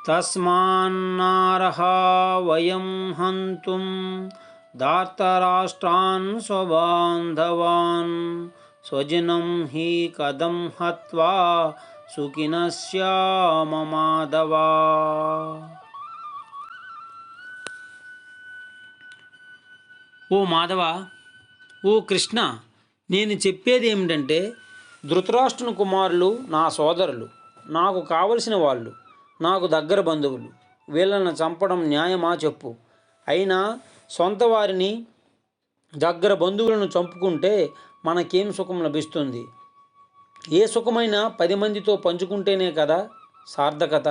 తస్మాన్నార్హా వయం హంతుం ధార్తరాష్ట్రాన్ స్వబాంధవాన్ స్వజనం హి కథం హత్వా సుఖినః స్యామ మాధవా. ఓ మాధవ, ఓ కృష్ణ, నేను చెప్పేది ఏమిటంటే, ధృతరాష్ట్రుని కుమారులు నా సోదరులు, నాకు కావలసిన వాళ్ళు, నాకు దగ్గర బంధువులు. వీళ్ళని చంపడం న్యాయమా చెప్పు. అయినా సొంత వారిని, దగ్గర బంధువులను చంపుకుంటే మనకేం సుఖం లభిస్తుంది? ఏ సుఖమైనా 10 మందితో పంచుకుంటేనే కదా సార్థకత.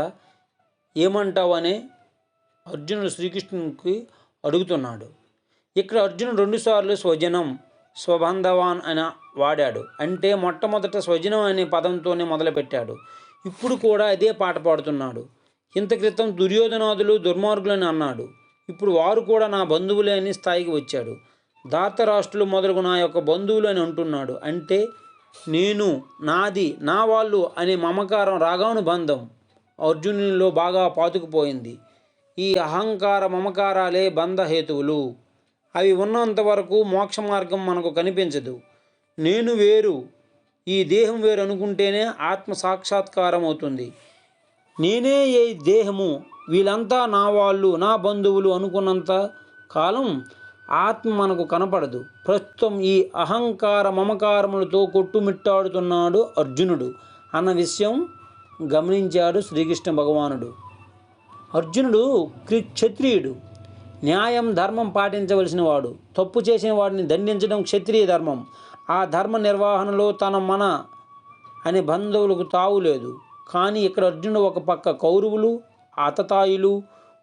ఏమంటావు అనే అర్జునుడు శ్రీకృష్ణునికి అడుగుతున్నాడు. ఇక్కడ అర్జునుడు 2 సార్లు స్వజనం, స్వబంధవాన్ అని వాడాడు. అంటే మొట్టమొదట స్వజనం అనే పదంతోనే మొదలుపెట్టాడు. ఇప్పుడు కూడా అదే పాట పాడుతున్నాడు. ఇంత క్రితం దుర్యోధనాదులు దుర్మార్గులని అన్నాడు. ఇప్పుడు వారు కూడా నా బంధువులే అని స్థాయికి వచ్చాడు. ధార్తరాష్ట్రులు మొదలుగు నా యొక్క బంధువులు అని అంటున్నాడు. అంటే నేను, నాది, నా వాళ్ళు అనే మమకారం రాగానుబంధం అర్జునునిలో బాగా పాతుకుపోయింది. ఈ అహంకార మమకారాలే బంధహేతువులు. అవి ఉన్నంత వరకు మోక్ష మార్గం మనకు కనిపించదు. నేను వేరు, ఈ దేహం వేరు అనుకుంటేనే ఆత్మ సాక్షాత్కారం అవుతుంది. నేనే ఈ దేహము, వీళ్ళంతా నా వాళ్ళు, నా బంధువులు అనుకున్నంత కాలం ఆత్మ మనకు కనపడదు. ప్రస్తుతం ఈ అహంకార మమకారములతో కొట్టుమిట్టాడుతున్నాడు అర్జునుడు అన్న విషయం గమనించాడు శ్రీకృష్ణ భగవానుడు. అర్జునుడు క్షత్రియుడు, న్యాయం ధర్మం పాటించవలసిన వాడు. తప్పు చేసిన వాడిని దండించడం క్షత్రియ ధర్మం. ఆ ధర్మ నిర్వహణలో తన మన అనే బంధువులకు తావు లేదు. కానీ ఇక్కడ అర్జునుడు ఒక పక్క కౌరవులు, ఆతతాయులు,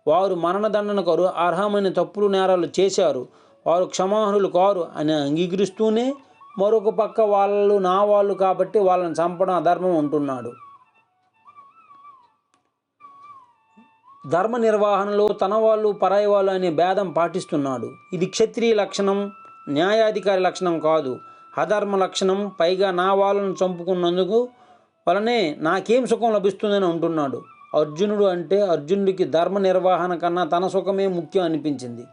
వారు మరణదండనకు అర్హమైన తప్పులు నేరాలు చేశారు, వారు క్షమార్హులు కారు అని అంగీకరిస్తూనే మరొక పక్క వాళ్ళు నా వాళ్ళు కాబట్టి వాళ్ళని చంపడం అధర్మం అంటున్నాడు. ధర్మ నిర్వహణలో తన వాళ్ళు పరాయి వాళ్ళు అనే భేదం పాటిస్తున్నాడు. ఇది క్షత్రియ లక్షణం, న్యాయాధికారి లక్షణం కాదు, అధర్మ లక్షణం. పైగా నా వాళ్ళను చంపుకున్నందుకు వలనే నాకేం సుఖం లభిస్తుందని అంటున్నాడు. అర్జునుడు అంటే అర్జునుడికి ధర్మ నిర్వహణ కన్నా తన సుఖమే ముఖ్యం అనిపించింది.